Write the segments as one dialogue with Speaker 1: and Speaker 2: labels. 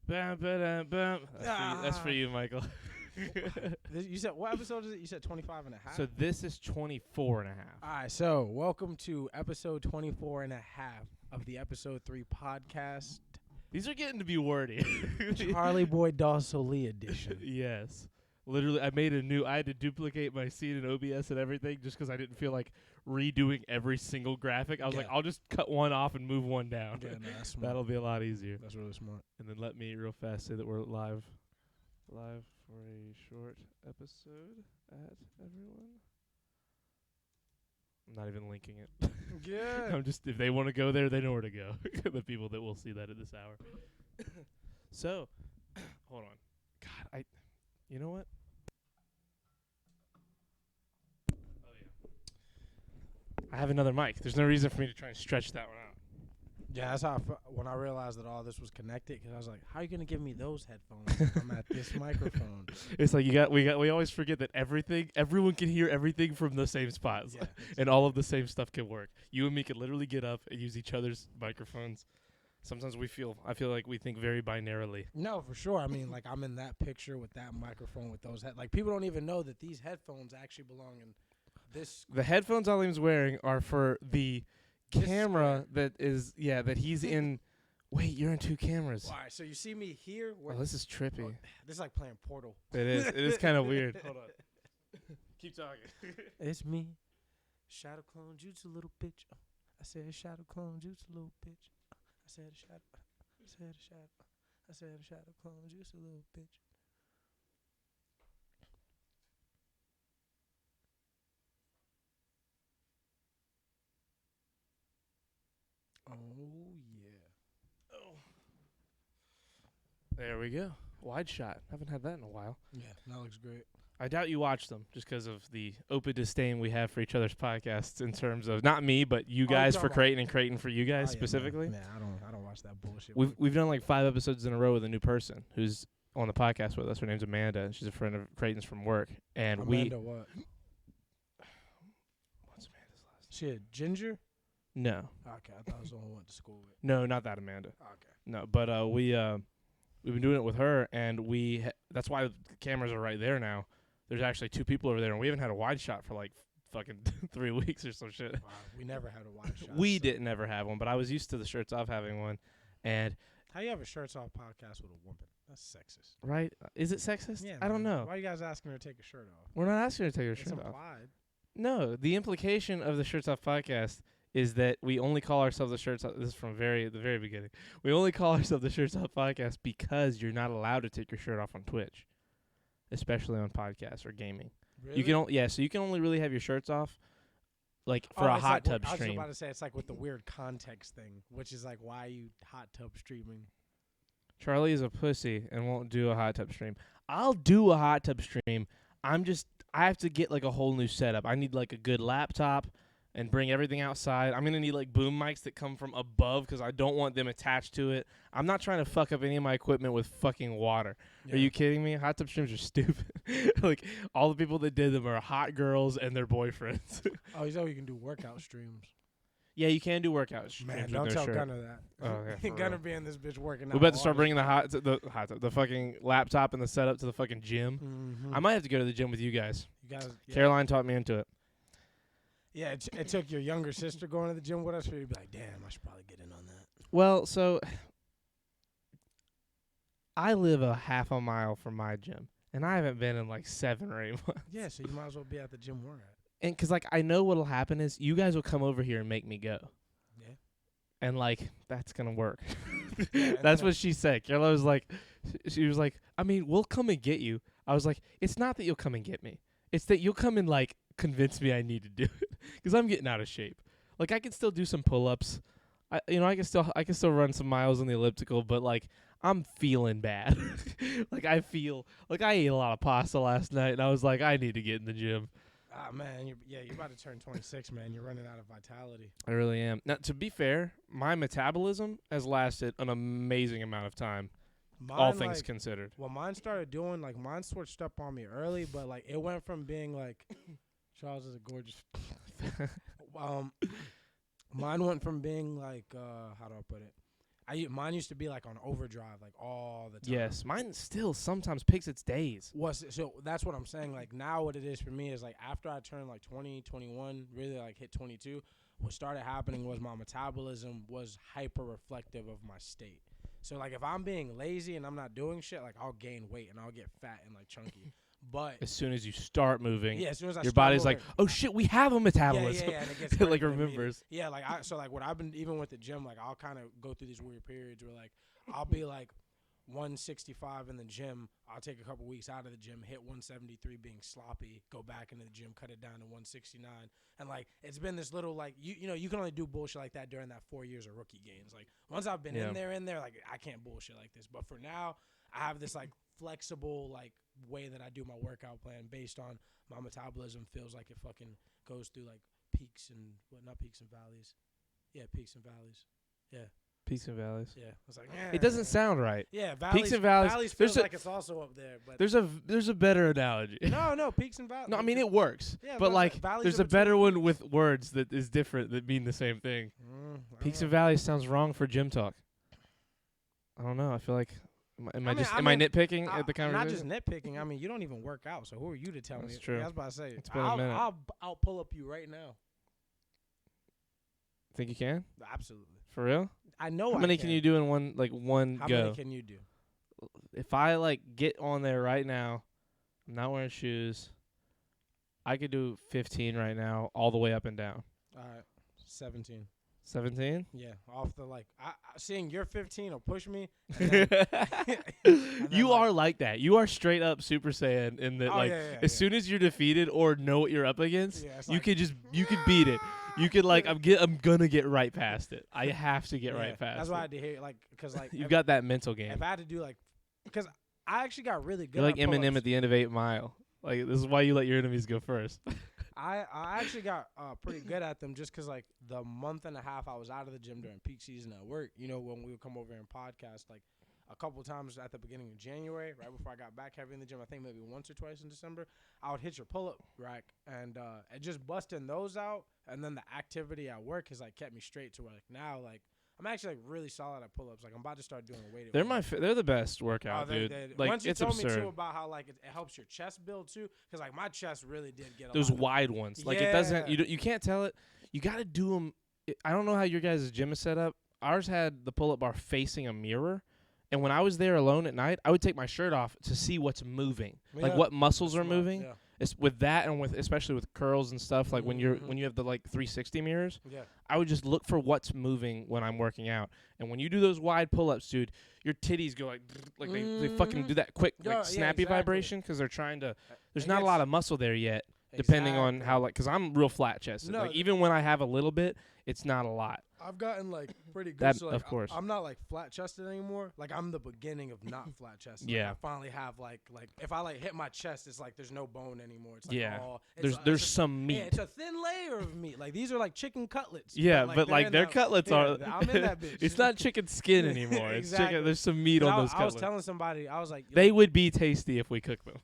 Speaker 1: Bam, ba-dum, bam. That's for you, Michael.
Speaker 2: You said, what episode is it? You said 25 and a half?
Speaker 1: So this is 24 and a half.
Speaker 2: All right, so welcome to episode 24 and a half of the episode 3 podcast.
Speaker 1: These are getting to be wordy.
Speaker 2: Charlie Boy Dawsoli edition.
Speaker 1: Yes. Literally, I had to duplicate my scene in OBS and everything just because I didn't feel like redoing every single graphic. I was like, I'll just cut one off and move one down.
Speaker 2: Yeah, no, that's smart.
Speaker 1: That'll be a lot easier.
Speaker 2: That's really smart.
Speaker 1: And then let me real fast say that we're live for a short episode at everyone. I'm not even linking it.
Speaker 2: Yeah.
Speaker 1: I'm just, if they want to go there, they know where to go. The people that will see that at this hour. So, hold on. God, you know what? Oh, yeah. I have another mic. There's no reason for me to try and stretch that one out.
Speaker 2: Yeah, that's how when I realized that all this was connected, because I was like, how are you going to give me those headphones if I'm at this microphone?
Speaker 1: It's like we always forget that everyone can hear everything from the same spots.
Speaker 2: Yeah,
Speaker 1: And all of the same stuff can work. You and me could literally get up and use each other's microphones. Sometimes I feel like we think very binarily.
Speaker 2: No, for sure. I mean, like, I'm in that picture with that microphone with those like, people don't even know that these headphones actually belong in this.
Speaker 1: The headphones Alim's wearing are for the camera that he's in. Wait, you're in two cameras.
Speaker 2: All right, so you see me here.
Speaker 1: Oh, this is trippy.
Speaker 2: This is like playing Portal.
Speaker 1: It is. It is kind of weird. Hold on. Keep talking.
Speaker 2: It's me, Shadow Clone Juice, a little bitch. I said Shadow Clone Juice, a little bitch. I said Shadow. I said Shadow. I said Shadow Clone Juice, a little bitch. Oh yeah.
Speaker 1: Oh. There we go. Wide shot. Haven't had that in a while.
Speaker 2: Yeah, that looks great.
Speaker 1: I doubt you watched them just because of the open disdain we have for each other's podcasts in terms of not me, but you guys for Creighton and Creighton for you guys specifically.
Speaker 2: Man, I don't watch that bullshit.
Speaker 1: We've done like 5 episodes in a row with a new person who's on the podcast with us. Her name's Amanda, and she's a friend of Creighton's from work. And
Speaker 2: Amanda what?
Speaker 1: What's Amanda's last name?
Speaker 2: She a ginger?
Speaker 1: No.
Speaker 2: Okay, I thought it was the one I went to school with.
Speaker 1: No, not that Amanda.
Speaker 2: Okay.
Speaker 1: No, but we've been doing it with her, and that's why the cameras are right there now. There's actually 2 people over there, and we haven't had a wide shot for like fucking 3 weeks or some shit.
Speaker 2: Wow, we never had a wide shot.
Speaker 1: We didn't ever have one, but I was used to the shirts off having one. And
Speaker 2: how you have a shirts off podcast with a woman? That's sexist.
Speaker 1: Right? Is it sexist?
Speaker 2: Yeah,
Speaker 1: I don't know.
Speaker 2: Why are you guys asking her to take a shirt off?
Speaker 1: We're not asking her to take her
Speaker 2: It's
Speaker 1: shirt off.
Speaker 2: implied.
Speaker 1: No, the implication of the Shirts Off podcast is that we only call ourselves the Shirts Off. This is from the very beginning. We only call ourselves the Shirts Off podcast because you're not allowed to take your shirt off on Twitch, especially on podcasts or gaming.
Speaker 2: Really?
Speaker 1: You can so you can only really have your shirts off like for a hot tub
Speaker 2: I was
Speaker 1: stream.
Speaker 2: about to say it's like with the weird context thing, which is like, why are you hot tub streaming?
Speaker 1: Charlie is a pussy and won't do a hot tub stream. I'll do a hot tub stream. I have to get like a whole new setup. I need like a good laptop and bring everything outside. I'm going to need like boom mics that come from above because I don't want them attached to it. I'm not trying to fuck up any of my equipment with fucking water. Yeah. Are you kidding me? Hot tub streams are stupid. Like all the people that did them are hot girls and their boyfriends.
Speaker 2: Oh, you know you can do workout streams.
Speaker 1: Yeah, you can do workout streams.
Speaker 2: Man, don't tell Gunner that.
Speaker 1: Oh, yeah,
Speaker 2: Gunner be in this bitch working out.
Speaker 1: We about to start bringing the fucking laptop and the setup to the fucking gym.
Speaker 2: Mm-hmm.
Speaker 1: I might have to go to the gym with you guys.
Speaker 2: Yeah.
Speaker 1: Caroline taught me into it.
Speaker 2: Yeah, it took your younger sister going to the gym with us for you to be like, damn, I should probably get in on that.
Speaker 1: Well, so I live a half a mile from my gym, and I haven't been in like 7 or 8 months.
Speaker 2: Yeah, so you might as well be at the gym we're at.
Speaker 1: And because, like, I know what'll happen is you guys will come over here and make me go.
Speaker 2: Yeah.
Speaker 1: And, like, that's going to work.
Speaker 2: Yeah,
Speaker 1: that's what she said. Carla was like, she was like, I mean, we'll come and get you. I was like, it's not that you'll come and get me. It's that you'll come and, like, convince me I need to do it. Because I'm getting out of shape. Like, I can still do some pull-ups. I can still run some miles on the elliptical, but, like, I'm feeling bad. Like, I feel like I ate a lot of pasta last night, and I was like, I need to get in the gym.
Speaker 2: Ah, man, you're about to turn 26, man. You're running out of vitality.
Speaker 1: I really am. Now, to be fair, my metabolism has lasted an amazing amount of time, all things considered.
Speaker 2: Well, mine started doing, like, mine switched up on me early, but, like, it went from being, like, Charles is a gorgeous. Mine went from being, like, how do I put it? Mine used to be like on overdrive, like all the time.
Speaker 1: Yes, mine still sometimes picks its days.
Speaker 2: So that's what I'm saying. Like now, what it is for me is like after I turned like 20, 21, really like hit 22, what started happening was my metabolism was hyper reflective of my state. So like if I'm being lazy and I'm not doing shit, like I'll gain weight and I'll get fat and like chunky. But
Speaker 1: As soon as you start moving,
Speaker 2: yeah, as soon as
Speaker 1: your body's like, oh shit, we have a metabolism.
Speaker 2: Yeah, and it gets
Speaker 1: It like
Speaker 2: crazy immediately.
Speaker 1: remembers.
Speaker 2: Yeah, like so like what I've been even with the gym, like I'll kind of go through these weird periods where like I'll be like 165 in the gym. I'll take a couple weeks out of the gym, hit 173 being sloppy, go back into the gym, cut it down to 169. And like it's been this little like you know, you can only do bullshit like that during that 4 years of rookie gains. Like once I've been in there, like I can't bullshit like this. But for now, I have this like flexible like way that I do my workout plan based on my metabolism feels like it fucking goes through like peaks and not peaks and valleys. Yeah, peaks and valleys. Yeah.
Speaker 1: Peaks and valleys.
Speaker 2: Yeah. It's like
Speaker 1: It doesn't sound right.
Speaker 2: Yeah, valleys,
Speaker 1: peaks and valleys.
Speaker 2: Valleys feels like it's also up there, but
Speaker 1: There's a better analogy.
Speaker 2: no, peaks and valleys.
Speaker 1: No, I mean it works.
Speaker 2: Yeah,
Speaker 1: but like
Speaker 2: valleys
Speaker 1: there's
Speaker 2: are
Speaker 1: a better
Speaker 2: between
Speaker 1: one with words that is different that mean the same thing. Peaks
Speaker 2: and
Speaker 1: and valleys sounds wrong for gym talk. I don't know. I feel like am I nitpicking at the conversation?
Speaker 2: not just nitpicking. I mean, you don't even work out, so who are you to tell me?
Speaker 1: That's true.
Speaker 2: I was about to say.
Speaker 1: It's been a minute.
Speaker 2: I'll pull up you right now.
Speaker 1: Think you can?
Speaker 2: Absolutely.
Speaker 1: For real?
Speaker 2: I know.
Speaker 1: How many can you do in one
Speaker 2: How
Speaker 1: go?
Speaker 2: many can you do?
Speaker 1: If I like get on there right now, I'm not wearing shoes. I could do 15 right now, all the way up and down.
Speaker 2: All right, 17.
Speaker 1: 17?
Speaker 2: Yeah, off the like. I seeing your 15 will push me.
Speaker 1: You are like that. You are straight up Super Saiyan in that as soon as you're defeated or know what you're up against, you could beat it. You could like I'm gonna get right past it. I have to get right past.
Speaker 2: That's why I had to hear like because like
Speaker 1: you've got that mental game.
Speaker 2: If I had to do like because I actually got really good.
Speaker 1: You're like
Speaker 2: at
Speaker 1: Eminem
Speaker 2: pull-ups.
Speaker 1: at the end of 8 Mile. Like this is why you let your enemies go first.
Speaker 2: I actually got pretty good at them just because like the month and a half I was out of the gym during peak season at work. You know when we would come over and podcast like a couple times at the beginning of January, right before I got back heavy in the gym. I think maybe once or twice in December. I would hit your pull-up rack and just busting those out, and then the activity at work has like kept me straight to where like now like I'm actually like really solid at pull-ups. Like I'm about to start doing weighted.
Speaker 1: They're the best workout, dude. Like
Speaker 2: once you
Speaker 1: it's
Speaker 2: told
Speaker 1: absurd.
Speaker 2: me too about how like it helps your chest build too, because like my chest really did get
Speaker 1: those wide ones. Like it doesn't.
Speaker 2: Yeah.
Speaker 1: You can't tell it. You got to do them. I don't know how your guys' gym is set up. Ours had the pull-up bar facing a mirror. And when I was there alone at night, I would take my shirt off to see what's moving, like what muscles are moving.
Speaker 2: Yeah.
Speaker 1: It's with that and with especially with curls and stuff. Like when you have the like 360 mirrors, I would just look for what's moving when I'm working out. And when you do those wide pull-ups, dude, your titties go like they fucking do that quick like snappy vibration because they're trying to. There's not a lot of muscle there yet, depending on how like because I'm real flat chested.
Speaker 2: No,
Speaker 1: like even when I have a little bit, it's not a lot.
Speaker 2: I've gotten like pretty good.
Speaker 1: That,
Speaker 2: so, like,
Speaker 1: of course.
Speaker 2: I'm not like flat chested anymore. Like I'm the beginning of not flat chested.
Speaker 1: Yeah.
Speaker 2: Like, I finally have like if I like hit my chest, it's like there's no bone anymore. It's like
Speaker 1: there's some meat.
Speaker 2: Yeah, it's a thin layer of meat. Like these are like chicken cutlets.
Speaker 1: Yeah, but like their cutlets are.
Speaker 2: I'm in that bitch.
Speaker 1: It's not chicken skin anymore.
Speaker 2: Exactly.
Speaker 1: It's chicken. There's some meat on those cutlets.
Speaker 2: I was telling somebody, I was like,
Speaker 1: they would be tasty if we cooked them.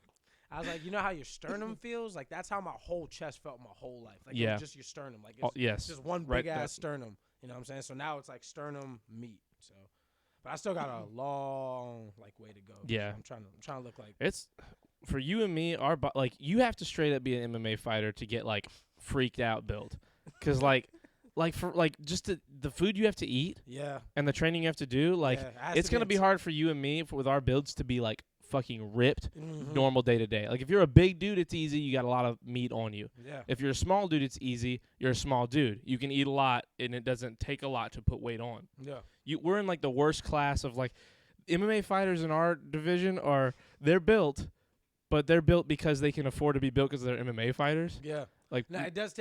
Speaker 2: I was like, you know how your sternum feels? Like that's how my whole chest felt my whole life. Like it was just your sternum. Like it's just one big ass sternum. You know what I'm saying? So now it's like sternum meat. So, but I still got a long like way to go.
Speaker 1: Yeah,
Speaker 2: so I'm trying to look like
Speaker 1: it's for you and me. Like you have to straight up be an MMA fighter to get like freaked out build, because like for like just the food you have to eat.
Speaker 2: Yeah.
Speaker 1: And the training you have to do. Like it's gonna be hard for you and me with our builds to be like fucking ripped normal day to day. Like if you're a big dude, it's easy. You got a lot of meat on you.
Speaker 2: Yeah.
Speaker 1: If you're a small dude, it's easy. You're a small dude. You can eat a lot and it doesn't take a lot to put weight on.
Speaker 2: Yeah.
Speaker 1: We're in like the worst class of like MMA fighters in our division they're built, but they're built because they can afford to be built because they're MMA fighters.
Speaker 2: Yeah.
Speaker 1: Like
Speaker 2: now it takes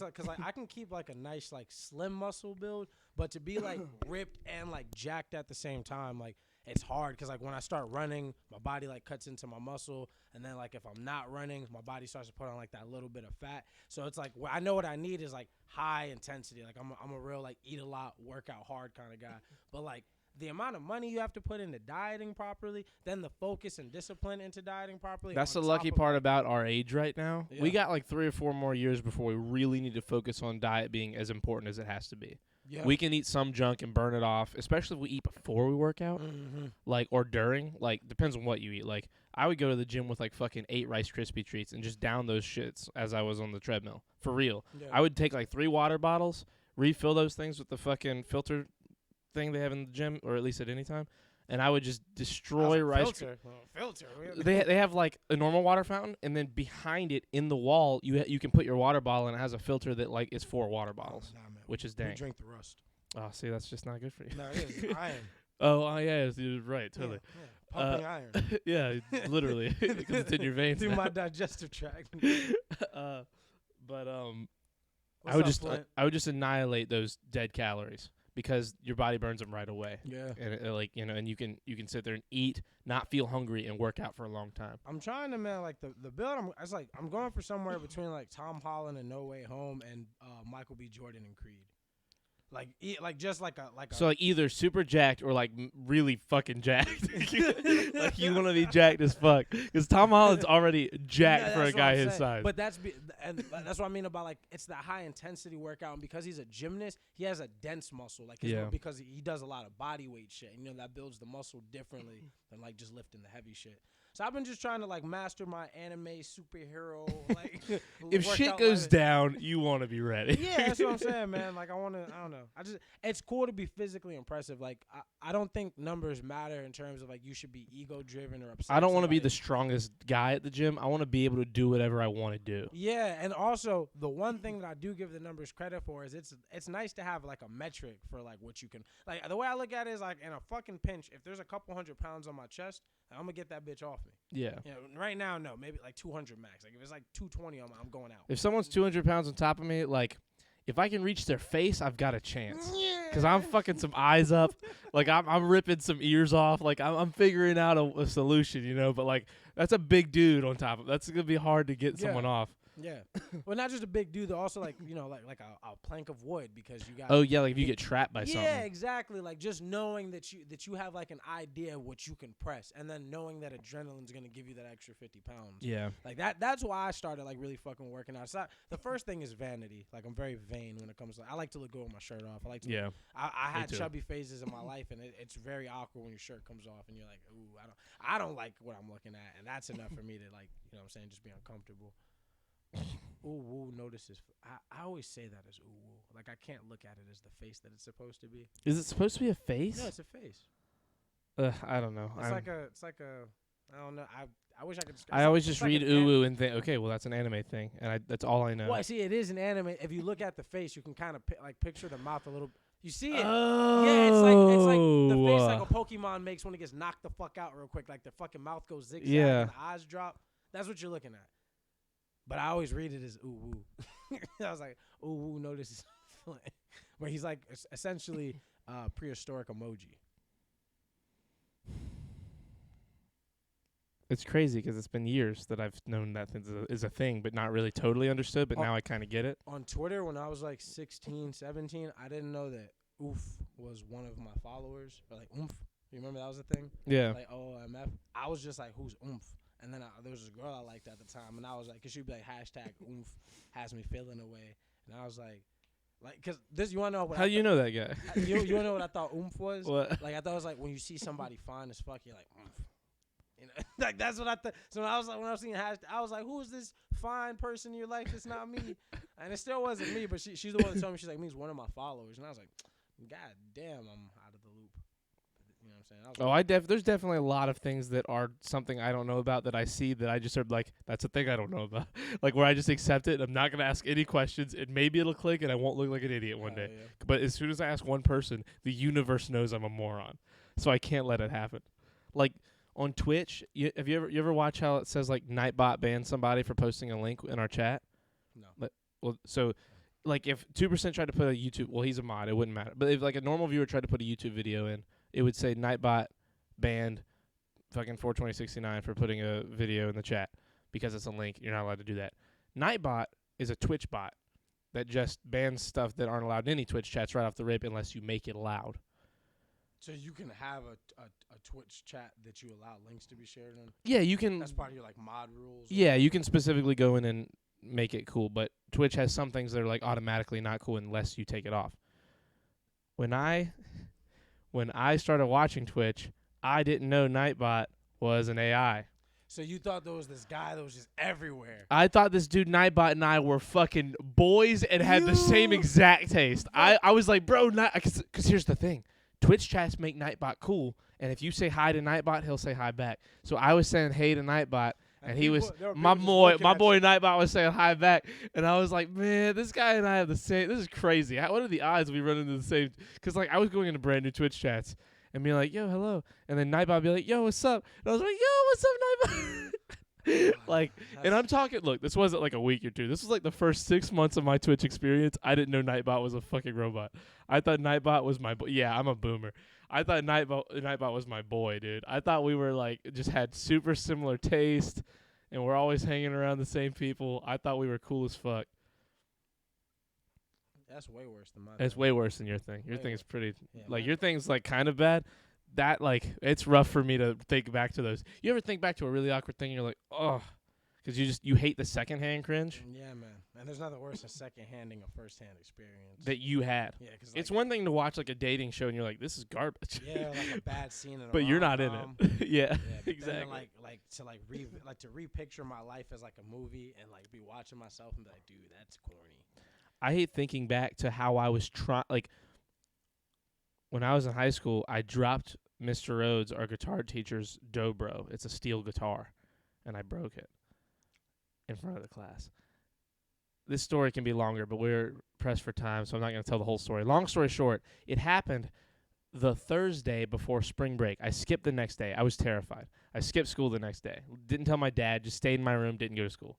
Speaker 2: like because like I can keep like a nice like slim muscle build, but to be like ripped and like jacked at the same time, like it's hard because like when I start running, my body like cuts into my muscle, and then like if I'm not running, my body starts to put on like that little bit of fat. So it's like I know what I need is like high intensity. Like I'm a real like eat a lot, work out hard kind of guy. But like the amount of money you have to put into dieting properly, then the focus and discipline into dieting properly.
Speaker 1: That's the lucky part about our age right now. Yeah. We got like 3 or 4 more years before we really need to focus on diet being as important as it has to be.
Speaker 2: Yeah.
Speaker 1: We can eat some junk and burn it off, especially if we eat before we work out, like, or during. Like, depends on what you eat. Like, I would go to the gym with, like, fucking 8 Rice Krispie treats and just down those shits as I was on the treadmill. For real.
Speaker 2: Yeah.
Speaker 1: I would take, like, 3 water bottles, refill those things with the fucking filter thing they have in the gym, or at least at any time, and I would just destroy Rice.
Speaker 2: Filter.
Speaker 1: They have like a normal water fountain, and then behind it in the wall, you can put your water bottle, and it has a filter that like is 4 water bottles, which is
Speaker 2: We
Speaker 1: dang.
Speaker 2: drink the rust.
Speaker 1: Oh, see, that's just not good for you.
Speaker 2: No, it is iron.
Speaker 1: Oh, yeah, you're right, totally.
Speaker 2: Yeah. Pumping iron.
Speaker 1: Yeah, literally, because it's in your veins.
Speaker 2: Through
Speaker 1: now.
Speaker 2: my digestive tract.
Speaker 1: But
Speaker 2: What's up,
Speaker 1: I would just annihilate those dead calories because your body burns them right away.
Speaker 2: Yeah.
Speaker 1: And and you can sit there and eat, not feel hungry, and work out for a long time.
Speaker 2: I'm trying to, man, like the build. I'm going for somewhere between like Tom Holland and No Way Home and Michael B. Jordan and Creed. Just like a.
Speaker 1: So like either super jacked or like really fucking jacked. Like you want to be jacked as fuck because Tom Holland's already jacked for a guy his size.
Speaker 2: But that's what I mean about like it's that high intensity workout, and because he's a gymnast, he has a dense muscle. Like because he does a lot of body weight shit. You know that builds the muscle differently than like just lifting the heavy shit. So I've been just trying to like master my anime superhero. Like
Speaker 1: if shit goes down, you want to be ready.
Speaker 2: Yeah, that's what I'm saying, man. Like I don't know. It's cool to be physically impressive. Like I don't think numbers matter in terms of like you should be ego driven or upset.
Speaker 1: I don't want to be the strongest guy at the gym. I want to be able to do whatever I want to do.
Speaker 2: Yeah, and also the one thing that I do give the numbers credit for is it's nice to have like a metric for like what you can. Like the way I look at it is like in a fucking pinch, if there's a couple 100 pounds on my chest, I'm gonna get that bitch off me.
Speaker 1: Yeah.
Speaker 2: You know, right now, no, maybe like 200 max. Like if it's like 220, I'm going out.
Speaker 1: If someone's 200 pounds on top of me, like if I can reach their face, I've got a chance. Cause I'm fucking some eyes up, like I'm ripping some ears off, like I'm figuring out a solution, you know. But like that's a big dude on top of. That's gonna be hard to get someone off.
Speaker 2: Yeah, well, not just a big dude, though. Also, like like a plank of wood because you got.
Speaker 1: Oh yeah, like if you get trapped by something.
Speaker 2: Yeah, exactly. Like just knowing that you have like an idea of what you can press, and then knowing that adrenaline's gonna give you that extra 50 pounds.
Speaker 1: Yeah.
Speaker 2: Like that's why I started like really fucking working out. So the first thing is vanity. Like I'm very vain when it comes to. I like to look good with my shirt off. I like to.
Speaker 1: Yeah.
Speaker 2: I had chubby phases in my life, and it's very awkward when your shirt comes off, and you're like, ooh, I don't like what I'm looking at, and that's enough for me to like, you know what I'm saying, just be uncomfortable. Ooh, woo, notices. I always say that as ooh, woo. Like, I can't look at it as the face that it's supposed to be.
Speaker 1: Is it supposed to be a face?
Speaker 2: No, it's a face.
Speaker 1: I don't know.
Speaker 2: It's like a, I don't know. I wish I could.
Speaker 1: I always just read ooh, woo and think, okay, well, that's an anime thing. And that's all I know.
Speaker 2: Well, see, it is an anime. If you look at the face, you can kind of picture the mouth a little. You see it?
Speaker 1: Oh.
Speaker 2: Yeah, it's like the face like a Pokemon makes when it gets knocked the fuck out real quick. Like, the fucking mouth goes zigzag and the eyes drop. That's what you're looking at. But I always read it as ooh woo. I was like, ooh woo, notice where he's like essentially prehistoric emoji.
Speaker 1: It's crazy because it's been years that I've known that is a thing, but not really totally understood. But now I kind of get it.
Speaker 2: On Twitter, when I was like 16, 17, I didn't know that oof was one of my followers. Or like oomph. You remember that was a thing?
Speaker 1: Yeah.
Speaker 2: Like OMF. I was just like, who's oomph? And then there was this girl I liked at the time, and I was like, cause she'd be like hashtag oomph has me feeling away, and I was like, cause this you wanna know what?
Speaker 1: How do you know that guy?
Speaker 2: You wanna know what I thought oomph was?
Speaker 1: What?
Speaker 2: Like I thought it was like when you see somebody fine as fuck, you're like oomph. You know, like that's what I thought. So when I was seeing hashtag, I was like, who is this fine person in your life? It's not me, and it still wasn't me. But she's the one that told me she's like me's one of my followers, and I was like, God damn, I'm out of the loop. You know what I'm saying?
Speaker 1: There's definitely a lot of things that are something I don't know about that I see that I just are like, that's a thing I don't know about. Like where I just accept it. I'm not going to ask any questions and maybe it'll click and I won't look like an idiot one day. Yeah. But as soon as I ask one person, the universe knows I'm a moron. So I can't let it happen. Like on Twitch, you ever watch how it says like Nightbot banned somebody for posting a link in our chat?
Speaker 2: No.
Speaker 1: So like if 2% tried to put a YouTube, well, he's a mod, it wouldn't matter. But if like a normal viewer tried to put a YouTube video in, it would say Nightbot banned fucking 42069 for putting a video in the chat because it's a link. You're not allowed to do that. Nightbot is a Twitch bot that just bans stuff that aren't allowed in any Twitch chats right off the rip unless you make it allowed.
Speaker 2: So you can have a Twitch chat that you allow links to be shared on?
Speaker 1: Yeah, you can.
Speaker 2: That's part of your like mod rules?
Speaker 1: Yeah, you can specifically go in and make it cool, but Twitch has some things that are like automatically not cool unless you take it off. when I started watching Twitch, I didn't know Nightbot was an AI.
Speaker 2: So you thought there was this guy that was just everywhere.
Speaker 1: I thought this dude Nightbot and I were fucking boys and had the same exact taste. I was like, bro, because here's the thing. Twitch chats make Nightbot cool, and if you say hi to Nightbot, he'll say hi back. So I was saying hey to Nightbot, and he was my boy Nightbot was saying hi back, and I was like, man, this guy and I have the same. This is crazy. What are the odds we run into the same? Because like I was going into brand new Twitch chats and being like, yo, hello, and then Nightbot be like, yo, what's up? And I was like, yo, what's up, Nightbot? Like, and I'm talking, look, this wasn't like a week or two. This was like the first 6 months of my Twitch experience. I didn't know Nightbot was a fucking robot. I thought Nightbot was my boy. Yeah, I'm a boomer. I thought Nightbot was my boy, dude. I thought we were like, just had super similar taste, and we're always hanging around the same people. I thought we were cool as fuck.
Speaker 2: That's way worse than mine.
Speaker 1: It's way worse than your thing. Your thing is pretty,
Speaker 2: Yeah,
Speaker 1: like, your thing's like kind of bad. That, like, it's rough for me to think back to those. You ever think back to a really awkward thing and you're like, oh, because you hate the secondhand cringe
Speaker 2: Yeah, man. And there's nothing worse than second-handing a first-hand experience.
Speaker 1: that you had.
Speaker 2: Yeah, because
Speaker 1: It's one thing to watch, like, a dating show and you're like, this is garbage.
Speaker 2: Yeah, like a bad scene in a
Speaker 1: But you're not in
Speaker 2: rom-com.
Speaker 1: it. Yeah,
Speaker 2: Yeah, but
Speaker 1: exactly.
Speaker 2: then to repicture my life as like a movie and like be watching myself and be like, dude, that's corny.
Speaker 1: I hate thinking back to how I was like, when I was in high school, I dropped Mr. Rhodes, our guitar teacher's dobro. It's a steel guitar, and I broke it in front of the class. This story can be longer, but we're pressed for time, so I'm not going to tell the whole story. Long story short, it happened the Thursday before spring break. I skipped the next day. I was terrified. I skipped school the next day. Didn't tell my dad, just stayed in my room, didn't go to school.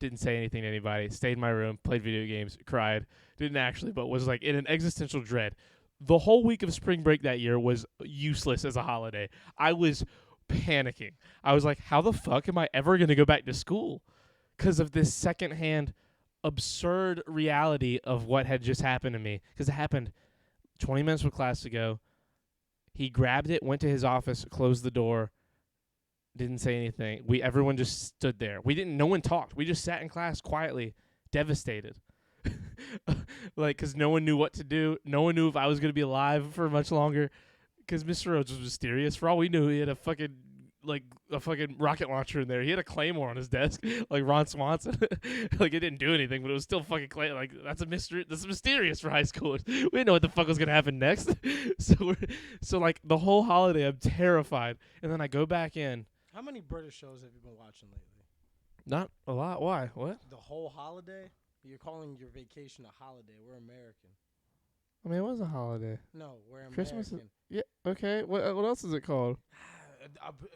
Speaker 1: Didn't say anything to anybody, stayed in my room, played video games, cried. Didn't actually, but was like in an existential dread. The whole week of spring break that year was useless as a holiday. I was panicking. I was like, how the fuck am I ever going to go back to school? Because of this secondhand absurd reality of what had just happened to me. Because it happened 20 minutes before class to go. He grabbed it, went to his office, closed the door, didn't say anything. Everyone just stood there. No one talked. We just sat in class quietly, devastated. Like, because no one knew what to do. No one knew if I was going to be alive for much longer. Because Mr. Rhodes was mysterious. For all we knew, he had a fucking rocket launcher in there. He had a claymore on his desk, like Ron Swanson. Like, it didn't do anything, but it was still fucking like, that's a mystery. That's mysterious for high school. We didn't know what the fuck was going to happen next. So like, the whole holiday, I'm terrified. And then I go back in.
Speaker 2: How many British shows have you been watching lately?
Speaker 1: Not a lot. Why? What?
Speaker 2: The whole holiday? You're calling your vacation a holiday. We're American.
Speaker 1: I mean, it was a holiday.
Speaker 2: No, we're American.
Speaker 1: Christmas is, yeah, okay. What else is it called?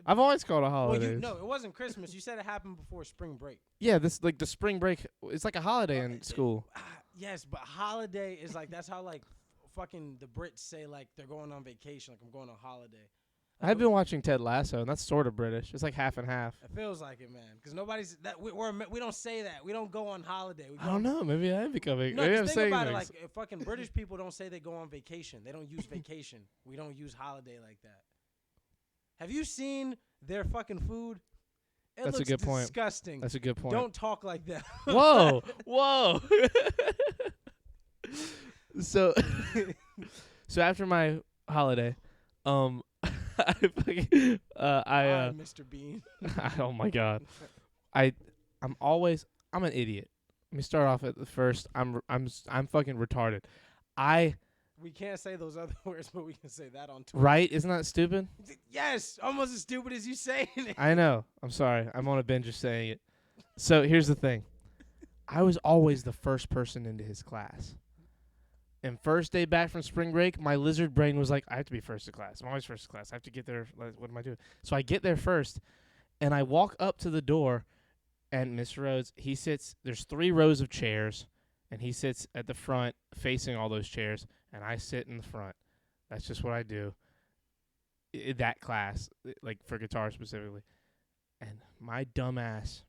Speaker 1: I've always called it a holiday.
Speaker 2: No, it wasn't Christmas. You said it happened before spring break.
Speaker 1: Yeah, this like the spring break. It's like a holiday in school.
Speaker 2: Yes, but holiday is like, that's how like fucking the Brits say like they're going on vacation, like I'm going on holiday.
Speaker 1: I've been watching Ted Lasso, and that's sort of British. It's like half and half.
Speaker 2: It feels like it, man, because nobody's that we don't say that. We don't go on holiday.
Speaker 1: I don't know. Maybe I'm becoming.
Speaker 2: No,
Speaker 1: maybe I'm
Speaker 2: think
Speaker 1: saying
Speaker 2: about
Speaker 1: things.
Speaker 2: it. Like fucking British people don't say they go on vacation. They don't use vacation. We don't use holiday like that. Have you seen their fucking food? It
Speaker 1: That's a
Speaker 2: looks
Speaker 1: good point.
Speaker 2: disgusting.
Speaker 1: That's a good point.
Speaker 2: Don't talk like that.
Speaker 1: Whoa, whoa. So after my holiday,
Speaker 2: Mr. Bean.
Speaker 1: oh my god, I'm an idiot. Let me start off at the first. I'm fucking retarded.
Speaker 2: We can't say those other words, but we can say that on Twitter.
Speaker 1: Right? Isn't that stupid?
Speaker 2: Yes, almost as stupid as you saying it.
Speaker 1: I know. I'm sorry. I'm on a binge of saying it. So here's the thing. I was always the first person into his class. And first day back from spring break, my lizard brain was like, I have to be first to class. I'm always first to class. I have to get there. Like, what am I doing? So I get there first, and I walk up to the door, and Mr. Rhodes, he sits. There's 3 rows of chairs, and he sits at the front facing all those chairs, and I sit in the front. That's just what I do. That class, like for guitar specifically. And my dumb ass,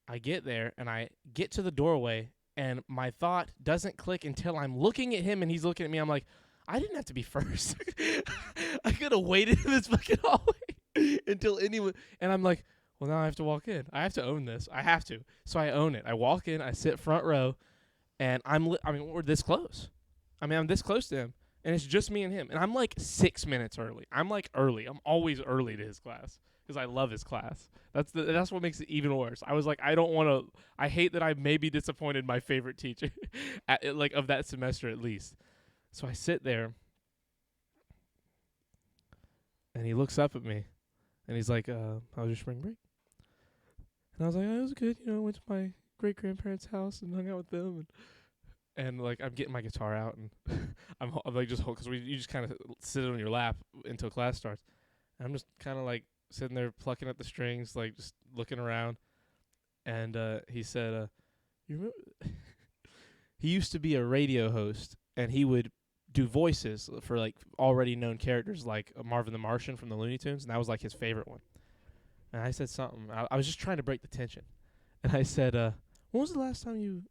Speaker 1: I get there, and I get to the doorway, and my thought doesn't click until I'm looking at him and he's looking at me. I'm like, I didn't have to be first. I could have waited in this fucking hallway until anyone. And I'm like, well, now I have to walk in. I have to own this. I have to. So I own it. I walk in. I sit front row, and we're this close. I mean, I'm this close to him, and it's just me and him, and I'm like 6 minutes early. I'm like early. I'm always early to his class because I love his class. That's what makes it even worse. I was like, I don't want to. I hate that I maybe disappointed my favorite teacher, like of that semester at least. So I sit there, and he looks up at me, and he's like, "How was your spring break?" And I was like, "Oh, it was good. You know, went to my great grandparents' house and hung out with them." And like, I'm getting my guitar out, and I'm like just because you just kind of sit on your lap until class starts. And I'm just kind of like sitting there plucking at the strings, like just looking around. And he said, "You remember?" He used to be a radio host, and he would do voices for like already known characters like Marvin the Martian from the Looney Tunes, and that was like his favorite one. And I said something. I was just trying to break the tension, and I said, "When was the last time you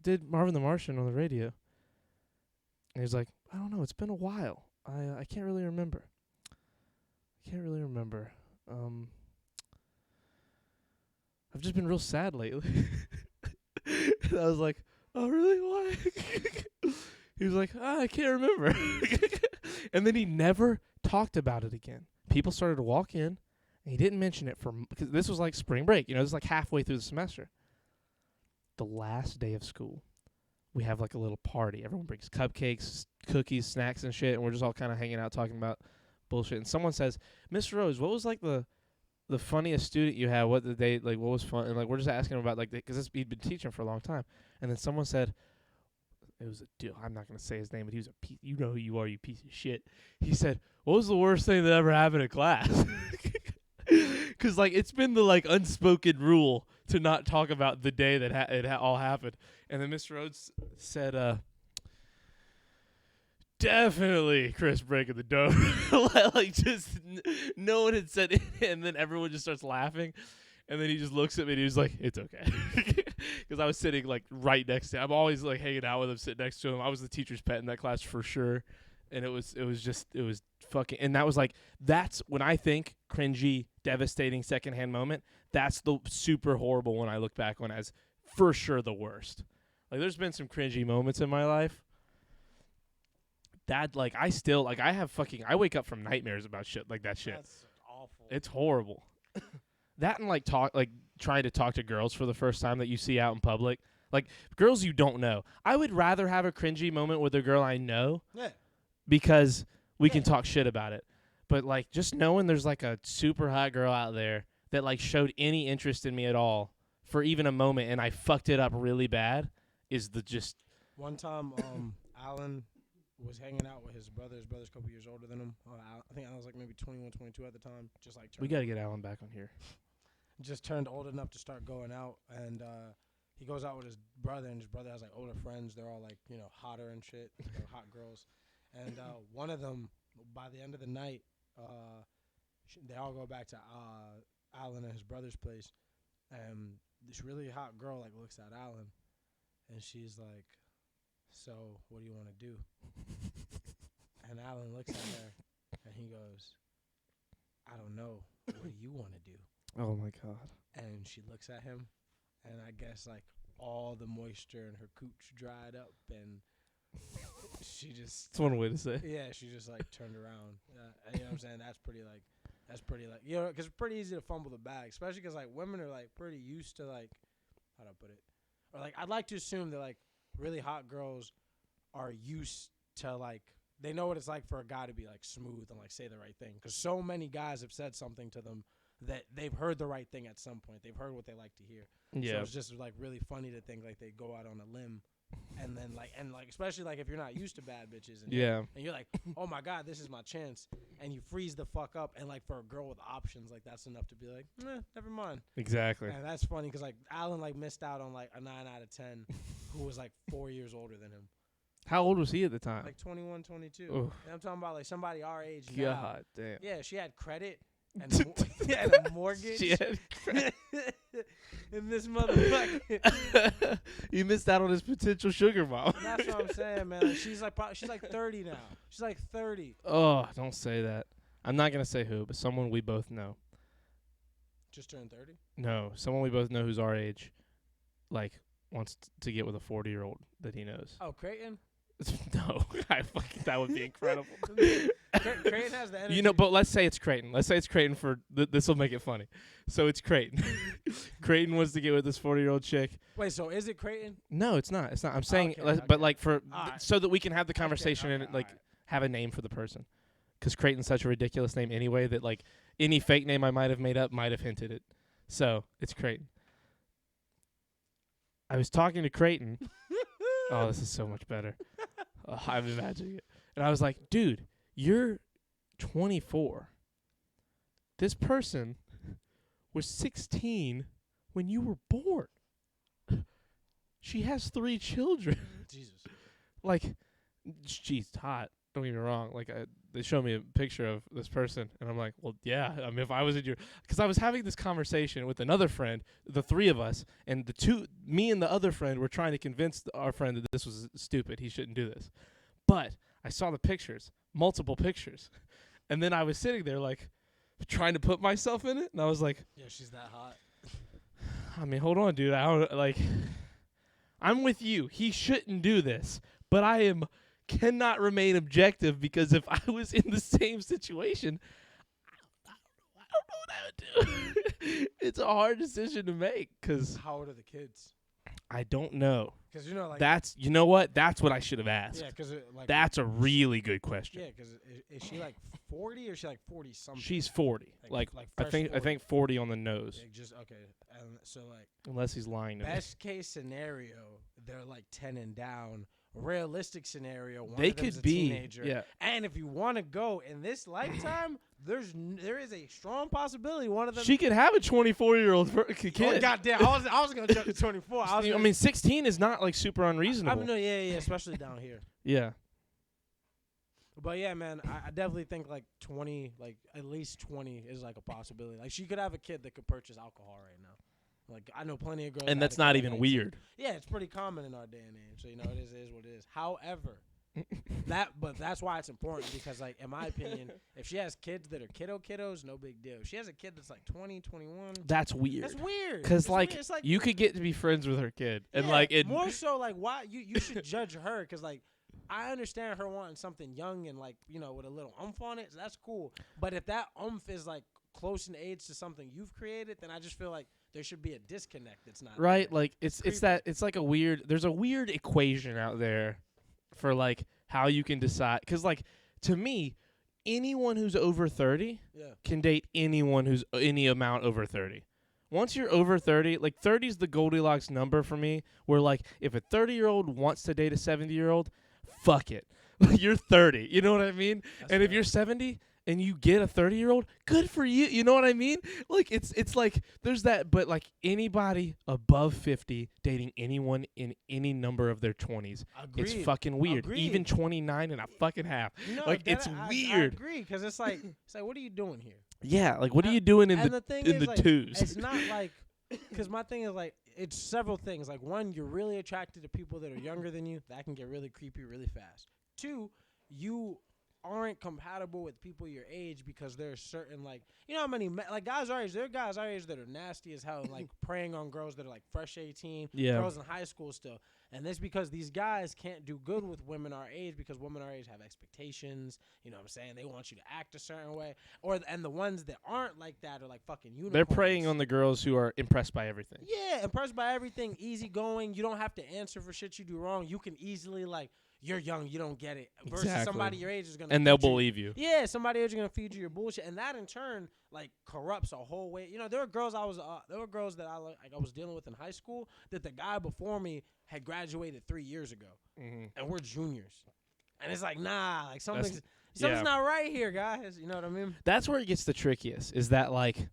Speaker 1: did Marvin the Martian on the radio?" And he was like, "I don't know. It's been a while. I can't really remember. I've just been real sad lately." And I was like, "Oh, really? Why?" He was like, "I can't remember." And then he never talked about it again. People started to walk in, and he didn't mention it because this was like spring break. You know, this is like halfway through the semester. The last day of school, we have like a little party. Everyone brings cupcakes, cookies, snacks, and shit, and we're just all kind of hanging out talking about bullshit. And someone says, "Miss Rose, what was like the funniest student you had? What did they like? What was fun?" And like we're just asking him about like because he'd been teaching for a long time. And then someone said, it was a dude. I'm not gonna say his name, but he was a piece. You know who you are, you piece of shit. He said, "What was the worst thing that ever happened in class?" Because like it's been the like unspoken rule to not talk about the day that it all happened. And then Mr. Rhodes said, "Definitely Chris breaking the door." Like just no one had said it, and then everyone just starts laughing. And then he just looks at me and he was like, "It's okay." Because I was sitting like right next to him. I'm always like hanging out with him, sitting next to him. I was the teacher's pet in that class for sure. And it was fucking, and that was like, that's when I think cringy, devastating secondhand moment. That's the super horrible one I look back on as for sure the worst. Like there's been some cringy moments in my life. That like I still like I wake up from nightmares about shit like that shit.
Speaker 2: That's awful.
Speaker 1: It's horrible. That and like trying to talk to girls for the first time that you see out in public. Like girls you don't know. I would rather have a cringy moment with a girl I know.
Speaker 2: Yeah.
Speaker 1: Because we can talk shit about it. But like just knowing there's like a super hot girl out there that like showed any interest in me at all for even a moment and I fucked it up really bad is the just
Speaker 2: One time Alan was hanging out with his brother. His brother's a couple years older than him. I think Alan was like maybe 21, 22 at the time. Just like
Speaker 1: we got to get Alan back on here.
Speaker 2: Just turned old enough to start going out, and he goes out with his brother, and his brother has like older friends. They're all like, you know, hotter and shit. They're hot girls. And one of them, by the end of the night, they all go back to Alan and his brother's place. And this really hot girl like looks at Alan, and she's like, "So, what do you want to do?" And Alan looks at her, and he goes, "I don't know. What do you want to do?"
Speaker 1: Oh my god.
Speaker 2: And she looks at him, and I guess like all the moisture in her cooch dried up, and she just.
Speaker 1: That's one way to say.
Speaker 2: Yeah, she just like turned around. You know what I'm saying? That's pretty like, you know, because it's pretty easy to fumble the bag, especially because like women are like pretty used to like, how do I put it? Or like I'd like to assume that like really hot girls are used to like, they know what it's like for a guy to be like smooth and like say the right thing, because so many guys have said something to them that they've heard the right thing at some point. They've heard what they like to hear.
Speaker 1: Yeah.
Speaker 2: So it's just like really funny to think like they go out on a limb, and then like especially like if you're not used to bad bitches, and and you're like, "Oh my god, this is my chance," and you freeze the fuck up, and like for a girl with options, like that's enough to be like, never mind.
Speaker 1: Exactly.
Speaker 2: And that's funny because like Alan like missed out on like a 9 out of 10 who was like 4 years older than him.
Speaker 1: How old was he at the time?
Speaker 2: Like 21, 22.
Speaker 1: Oof.
Speaker 2: And I'm talking about like somebody our age now.
Speaker 1: God damn.
Speaker 2: Yeah, she had credit and a mortgage.
Speaker 1: She had credit.
Speaker 2: And this motherfucker.
Speaker 1: You missed out on his potential sugar mom.
Speaker 2: That's what I'm saying, man. Like, she's like 30 now. She's like 30.
Speaker 1: Oh, don't say that. I'm not gonna say who, but someone we both know.
Speaker 2: Just turned 30?
Speaker 1: No, someone we both know who's our age, like wants to get with a 40-year-old that he knows.
Speaker 2: Oh, Creighton?
Speaker 1: No, that would be incredible.
Speaker 2: Creighton has the energy.
Speaker 1: You know, but let's say it's Creighton. Let's say it's Creighton for this will make it funny. So it's Creighton. Creighton wants to get with this 40-year-old chick.
Speaker 2: Wait, so is it Creighton?
Speaker 1: No, it's not. It's not. I'm saying,
Speaker 2: Okay,
Speaker 1: but like for
Speaker 2: Alright.
Speaker 1: so that we can have the conversation
Speaker 2: okay,
Speaker 1: and like
Speaker 2: alright.
Speaker 1: have a name for the person. Because Creighton's such a ridiculous name anyway that like any fake name I might have made up might have hinted it. So it's Creighton. I was talking to Creighton. Oh, this is so much better. Oh, I'm imagining it. And I was like, dude, you're 24. This person was 16 when you were born. She has 3 children.
Speaker 2: Jesus.
Speaker 1: Like, she's hot. Don't get me wrong. Like, they showed me a picture of this person, and I'm like, well, yeah. I mean, if I was in your, because I was having this conversation with another friend, the 3 of us, and me and the other friend were trying to convince our friend that this was stupid. He shouldn't do this. But I saw the pictures, multiple pictures, and then I was sitting there like trying to put myself in it, and I was like,
Speaker 2: Yeah, she's that hot.
Speaker 1: I mean, hold on, dude. I don't like. I'm with you. He shouldn't do this, but cannot remain objective because if I was in the same situation, I don't know what I would do. It's a hard decision to make because
Speaker 2: How old are the kids?
Speaker 1: I don't know.
Speaker 2: Because like
Speaker 1: You know what? That's what I should have asked.
Speaker 2: Yeah, because like
Speaker 1: That's a really good question.
Speaker 2: Yeah, because is she like 40 or is she like 40 something?
Speaker 1: She's 40. Like I
Speaker 2: fresh
Speaker 1: think
Speaker 2: 40.
Speaker 1: 40 on the nose,
Speaker 2: Yeah, just okay. And so like
Speaker 1: unless he's lying to me.
Speaker 2: best case scenario, they're like 10 and down. Realistic scenario, one
Speaker 1: They
Speaker 2: of them's
Speaker 1: could
Speaker 2: a
Speaker 1: be.
Speaker 2: teenager.
Speaker 1: Yeah.
Speaker 2: And if you want to go in this lifetime, there is a strong possibility one of them.
Speaker 1: She could have a 24-year-old kid.
Speaker 2: Oh, goddamn! I was gonna jump to 24.
Speaker 1: I mean, 16 is not like super unreasonable.
Speaker 2: I mean, yeah, especially down here.
Speaker 1: Yeah.
Speaker 2: But yeah, man, I definitely think like 20, like at least 20 is like a possibility. Like she could have a kid that could purchase alcohol right now. Like I know plenty of girls.
Speaker 1: And
Speaker 2: that
Speaker 1: that's
Speaker 2: had a
Speaker 1: not
Speaker 2: kid at
Speaker 1: even
Speaker 2: 19.
Speaker 1: weird.
Speaker 2: Yeah, it's pretty common in our day and age. So you know, it is what it is. However, that's why it's important because like in my opinion, if she has kids that are kiddos, no big deal. If she has a kid that's like 20, 21,
Speaker 1: That's weird.
Speaker 2: that's weird.
Speaker 1: Because
Speaker 2: It's
Speaker 1: like,
Speaker 2: weird. It's like
Speaker 1: you could get to be friends with her kid, and
Speaker 2: yeah,
Speaker 1: like it.
Speaker 2: more so like why you should judge her because like I understand her wanting something young and like you know with a little oomph on it. So that's cool. But if that oomph is like close in age to something you've created, then I just feel like there should be a disconnect that's not
Speaker 1: Right,
Speaker 2: there.
Speaker 1: like it's like a weird. There's a weird equation out there for like how you can decide. Because like to me, anyone who's over 30
Speaker 2: Yeah.
Speaker 1: can date anyone who's any amount over 30. Once you're over 30, like 30 is the Goldilocks number for me. Where like if a 30-year-old wants to date a 70-year-old, fuck it. You're 30. You know what I mean?
Speaker 2: That's
Speaker 1: and if
Speaker 2: fair.
Speaker 1: you're 70 and you get a 30-year-old, good for you. You know what I mean? Like it's like there's that, but like anybody above 50 dating anyone in any number of their 20s, it's
Speaker 2: Agreed.
Speaker 1: fucking weird.
Speaker 2: Agreed.
Speaker 1: Even 29 and a fucking half.
Speaker 2: You know,
Speaker 1: like it's
Speaker 2: I
Speaker 1: weird.
Speaker 2: agree because it's like what are you doing here?
Speaker 1: Yeah, like what are
Speaker 2: And-
Speaker 1: you doing in
Speaker 2: and
Speaker 1: the
Speaker 2: thing
Speaker 1: in
Speaker 2: is,
Speaker 1: the
Speaker 2: like,
Speaker 1: twos?
Speaker 2: It's not like because my thing is like it's several things. Like one, you're really attracted to people that are younger than you. That can get really creepy really fast. 2, you aren't compatible with people your age because there's certain like you know how many like guys our age there are guys our age that are nasty as hell and like preying on girls that are like fresh 18
Speaker 1: Yeah.
Speaker 2: girls in high school still and that's because these guys can't do good with women our age because women our age have expectations you know what I'm saying they want you to act a certain way and the ones that aren't like that are like fucking unicorns.
Speaker 1: They're preying on the girls who are impressed by everything.
Speaker 2: Yeah, impressed by everything, easygoing. You don't have to answer for shit you do wrong. You can easily like you're young, you don't get it. Versus
Speaker 1: Exactly.
Speaker 2: somebody your age is gonna
Speaker 1: And they'll
Speaker 2: feed you-
Speaker 1: believe you.
Speaker 2: Yeah, somebody else is gonna feed you your bullshit, and that in turn like corrupts a whole way. You know, there were girls that I was dealing with in high school that the guy before me had graduated 3 years ago,
Speaker 1: Mm-hmm.
Speaker 2: and we're juniors, and it's like nah, like something's
Speaker 1: yeah.
Speaker 2: not right here, guys. You know what I mean?
Speaker 1: That's where it gets the trickiest. Is that like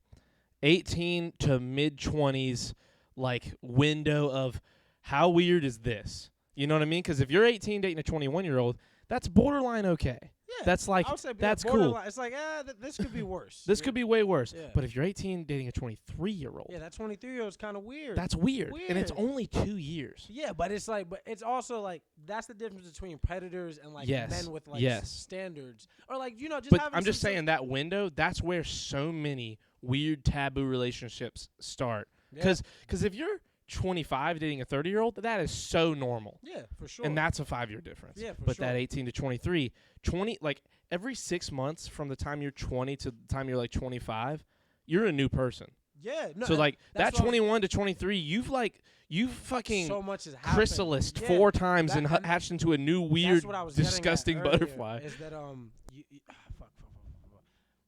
Speaker 1: 18 to mid 20s like window of how weird is this? You know what I mean? Because if you're 18 dating a 21-year-old, that's borderline okay.
Speaker 2: Yeah,
Speaker 1: That's like
Speaker 2: I would say
Speaker 1: that's cool.
Speaker 2: borderline. It's like this could be worse.
Speaker 1: This could be way worse.
Speaker 2: Yeah.
Speaker 1: But if you're 18 dating a 23-year-old,
Speaker 2: Yeah, that 23-year-old is kind of weird.
Speaker 1: that's weird. And it's
Speaker 2: Weird.
Speaker 1: only 2 years.
Speaker 2: Yeah, but it's like, but it's also like that's the difference between predators and like
Speaker 1: Yes,
Speaker 2: men with like
Speaker 1: yes.
Speaker 2: standards, or like you know just.
Speaker 1: But
Speaker 2: having
Speaker 1: I'm just
Speaker 2: some
Speaker 1: saying that window, that's where so many weird taboo relationships start.
Speaker 2: Yeah.
Speaker 1: Because if you're 25 dating a 30-year-old, that is so normal.
Speaker 2: Yeah, for sure.
Speaker 1: And that's a 5-year difference.
Speaker 2: Yeah, for
Speaker 1: but
Speaker 2: sure.
Speaker 1: that 18 to 23, 20, like every 6 months from the time you're 20 to the time you're like 25, you're a new person.
Speaker 2: Yeah. No,
Speaker 1: So like that
Speaker 2: that's what
Speaker 1: 21 to 23, you've fucking
Speaker 2: so much has happened.
Speaker 1: chrysalis
Speaker 2: Yeah,
Speaker 1: 4 times and
Speaker 2: and
Speaker 1: hatched into a new weird,
Speaker 2: that's what I was getting at
Speaker 1: disgusting
Speaker 2: earlier,
Speaker 1: butterfly.
Speaker 2: Is that fuck.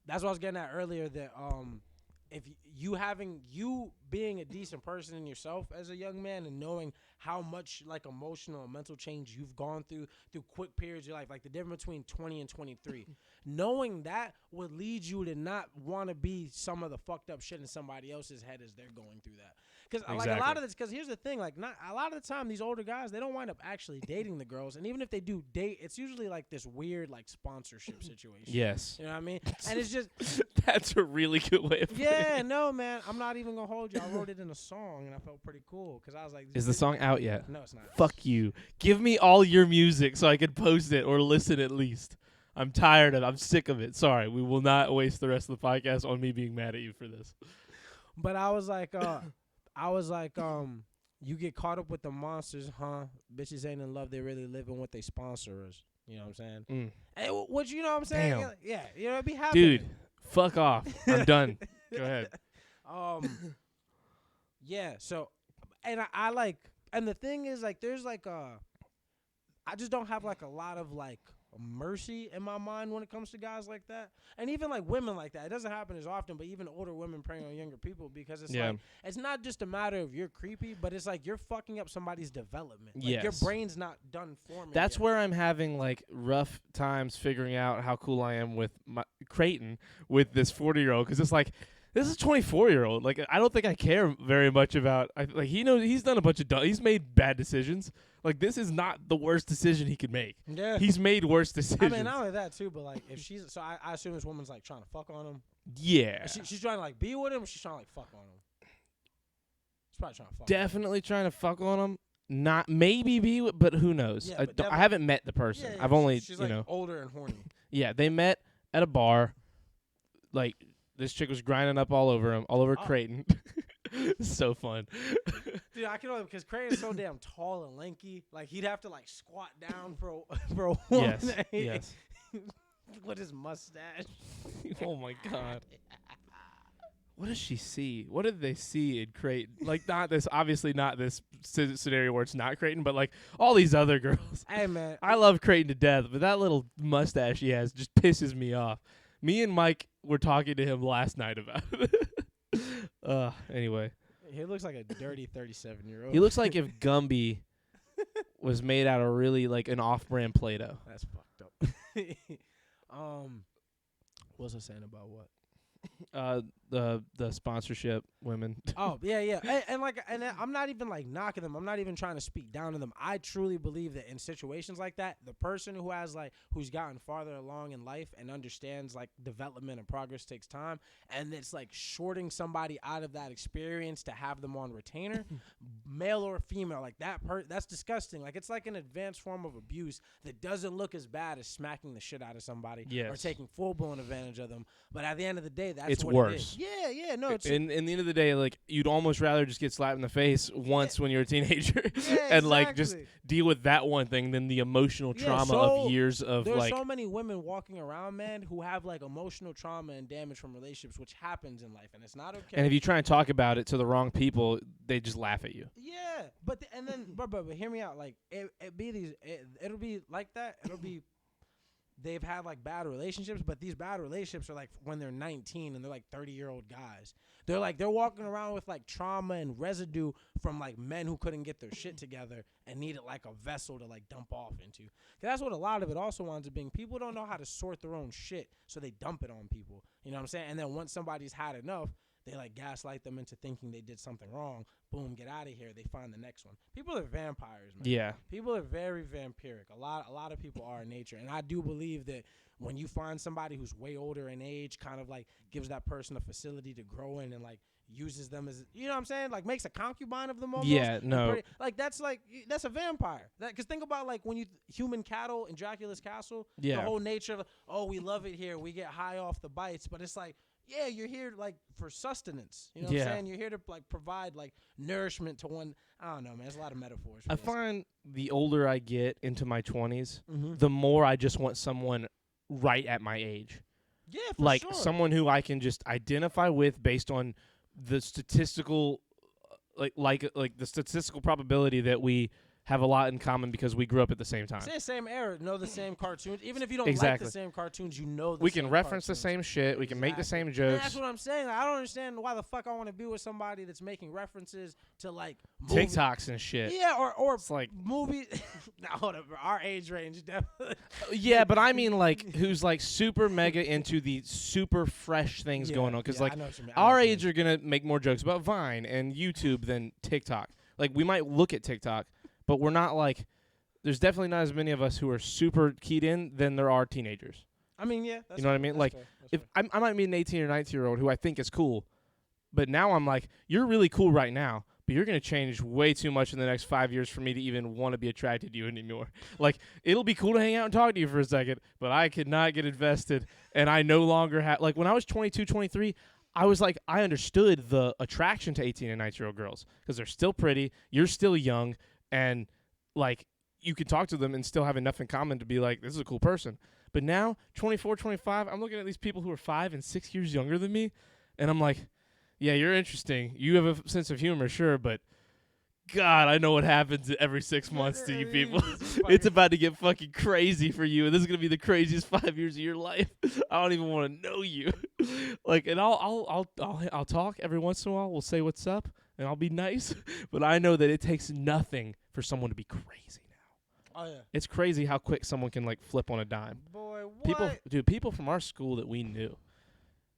Speaker 2: That's what I was getting at earlier. That if you being a decent person in yourself as a young man and knowing how much like emotional and mental change you've gone through quick periods of your life, like the difference between 20 and 23, knowing that would lead you to not want to be some of the fucked up shit in somebody else's head as they're going through that. Because like a lot of this, because here's the thing, like not a lot of the time these older guys, they don't wind up actually dating the girls, and even if they do date, it's usually like this weird like sponsorship situation.
Speaker 1: Yes.
Speaker 2: You know what I mean? And it's just
Speaker 1: That's a really good way of putting it.
Speaker 2: no, man, I'm not even gonna hold you. I wrote it in a song, and I felt pretty cool because I was like,
Speaker 1: Is the song out yet?
Speaker 2: No, it's not.
Speaker 1: Fuck you. Give me all your music so I can post it or listen at least. I'm tired of it. I'm sick of it. Sorry. We will not waste the rest of the podcast on me being mad at you for this.
Speaker 2: But I was like, you get caught up with the monsters, huh? Bitches ain't in love. They really live in what they sponsor us. You know what I'm saying? Hey, what you know what I'm saying?
Speaker 1: Damn.
Speaker 2: Yeah, you know, it be happening.
Speaker 1: Dude, fuck off. I'm done. Go ahead.
Speaker 2: Yeah, so, and I like, and the thing is, like, there's like I just don't have like a lot of like mercy in my mind when it comes to guys like that, and even like women like that. It doesn't happen as often, but even older women preying on younger people, because it's like it's not just a matter of you're creepy, but it's like you're fucking up somebody's development. Like your brain's not done forming.
Speaker 1: That's
Speaker 2: yet.
Speaker 1: where I'm having like rough times figuring out how cool I am with my Creighton with this 40-year-old, because it's like, this is a 24-year-old. Like, I don't think I care very much about. Like, he knows he's done a bunch of. He's made bad decisions. Like, this is not the worst decision he could make. Yeah, he's made worse decisions.
Speaker 2: I mean, not only that too, but like, if she's so, I assume this woman's like trying to fuck on him.
Speaker 1: Yeah,
Speaker 2: she's trying to like be with him. Or she's trying to like fuck on him. She's probably trying to fuck.
Speaker 1: Definitely trying to fuck on him. Not maybe be with, but who knows?
Speaker 2: Yeah,
Speaker 1: I haven't met the person.
Speaker 2: Yeah,
Speaker 1: I've only
Speaker 2: she's like older and horny.
Speaker 1: Yeah, they met at a bar. Like, this chick was grinding up all over Creighton. So fun.
Speaker 2: Dude, I can only, because Creighton's so damn tall and lanky. Like, he'd have to like squat down for a woman.
Speaker 1: Yes.
Speaker 2: With his mustache.
Speaker 1: Oh my god. What does she see? What did they see in Creighton? Like, not this, obviously not this scenario where it's not Creighton, but like all these other girls.
Speaker 2: Hey, man.
Speaker 1: I love Creighton to death, but that little mustache he has just pisses me off. Me and Mike were talking to him last night about it. Anyway.
Speaker 2: He looks like a dirty 37-year-old.
Speaker 1: He looks like if Gumby was made out of really like an off-brand Play-Doh.
Speaker 2: That's fucked up. What was I saying about what?
Speaker 1: The sponsorship women.
Speaker 2: Oh yeah. And I'm not even like knocking them. I'm not even trying to speak down to them. I truly believe that in situations like that, the person who's gotten farther along in life and understands like development and progress takes time, and it's like shorting somebody out of that experience to have them on retainer, male or female, like that's disgusting. Like, it's like an advanced form of abuse that doesn't look as bad as smacking the shit out of somebody or taking full-blown advantage of them. But at the end of the day, that's what
Speaker 1: worse.
Speaker 2: It is. Yeah, no. It's
Speaker 1: in the end of the day, like, you'd almost rather just get slapped in the face once when you're a teenager
Speaker 2: and
Speaker 1: like just deal with that one thing than the emotional trauma of years of
Speaker 2: there's
Speaker 1: like.
Speaker 2: There's so many women walking around, man, who have like emotional trauma and damage from relationships, which happens in life, and it's not okay.
Speaker 1: And if you try and talk about it to the wrong people, they just laugh at you.
Speaker 2: Yeah, but hear me out. Like, it'll be like that. It'll be. They've had like bad relationships, but these bad relationships are like when they're 19 and they're like 30-year-old guys. They're walking around with like trauma and residue from like men who couldn't get their shit together and needed like a vessel to like dump off into. 'Cause that's what a lot of it also winds up being. People don't know how to sort their own shit, so they dump it on people. You know what I'm saying? And then once somebody's had enough, they like gaslight them into thinking they did something wrong. Boom, get out of here. They find the next one. People are vampires, man.
Speaker 1: Yeah.
Speaker 2: People are very vampiric. A lot of people are in nature. And I do believe that when you find somebody who's way older in age, kind of like gives that person a facility to grow in and like uses them as, you know what I'm saying? Like makes a concubine of them almost.
Speaker 1: Yeah, no.
Speaker 2: That's a vampire. Because think about like when human cattle in Dracula's castle, the whole nature of, oh, we love it here. We get high off the bites. But it's like, yeah, you're here like for sustenance. You know what I'm saying? You're here to like provide like nourishment to one. I don't know, man. There's a lot of metaphors.
Speaker 1: I find the older I get into my 20s,
Speaker 2: Mm-hmm.
Speaker 1: the more I just want someone right at my age.
Speaker 2: Yeah, for
Speaker 1: Like
Speaker 2: sure.
Speaker 1: someone who I can just identify with based on the statistical like the statistical probability that we have a lot in common because we grew up at the same time.
Speaker 2: Say the same era, know the same cartoons. Even if you don't like
Speaker 1: Exactly.
Speaker 2: the same cartoons, you know the
Speaker 1: We
Speaker 2: same
Speaker 1: can reference the
Speaker 2: cartoons.
Speaker 1: same shit. We can make the same
Speaker 2: And
Speaker 1: jokes.
Speaker 2: that's what I'm saying. Like, I don't understand why the fuck I want to be with somebody that's making references to like movies.
Speaker 1: TikToks and shit.
Speaker 2: Yeah, or
Speaker 1: It's like
Speaker 2: movies. Now, hold up. Our age range definitely.
Speaker 1: yeah, but I mean like who's like super mega into the super fresh things
Speaker 2: Yeah,
Speaker 1: going on because
Speaker 2: yeah,
Speaker 1: like
Speaker 2: I know what you mean. I know
Speaker 1: our
Speaker 2: what you
Speaker 1: age are gonna make more jokes about Vine and YouTube than TikTok. Like we might look at TikTok, but we're not like. There's definitely not as many of us who are super keyed in than there are teenagers.
Speaker 2: I mean, yeah. That's
Speaker 1: You know what I
Speaker 2: fair,
Speaker 1: mean?
Speaker 2: that's
Speaker 1: Like,
Speaker 2: fair, that's
Speaker 1: if
Speaker 2: fair.
Speaker 1: I might meet an 18 or 19-year-old who I think is cool, but now I'm like, you're really cool right now, but you're gonna change way too much in the next 5 years for me to even want to be attracted to you anymore. Like, it'll be cool to hang out and talk to you for a second, but I could not get invested, and I no longer have. Like when I was 22, 23. I was like, I understood the attraction to 18 and 19-year-old girls because they're still pretty, you're still young, and like you can talk to them and still have enough in common to be like, this is a cool person. But now, 24, 25, I'm looking at these people who are 5 and 6 years younger than me, and I'm like, yeah, you're interesting. You have a sense of humor, sure, but God, I know what happens every 6 months to you people. It's about to get fucking crazy for you, and this is gonna be the craziest 5 years of your life. I don't even want to know you. Like, and I'll talk every once in a while. We'll say what's up, and I'll be nice. But I know that it takes nothing for someone to be crazy now.
Speaker 2: Oh yeah.
Speaker 1: It's crazy how quick someone can like flip on a dime.
Speaker 2: Boy, what?
Speaker 1: People from our school that we knew,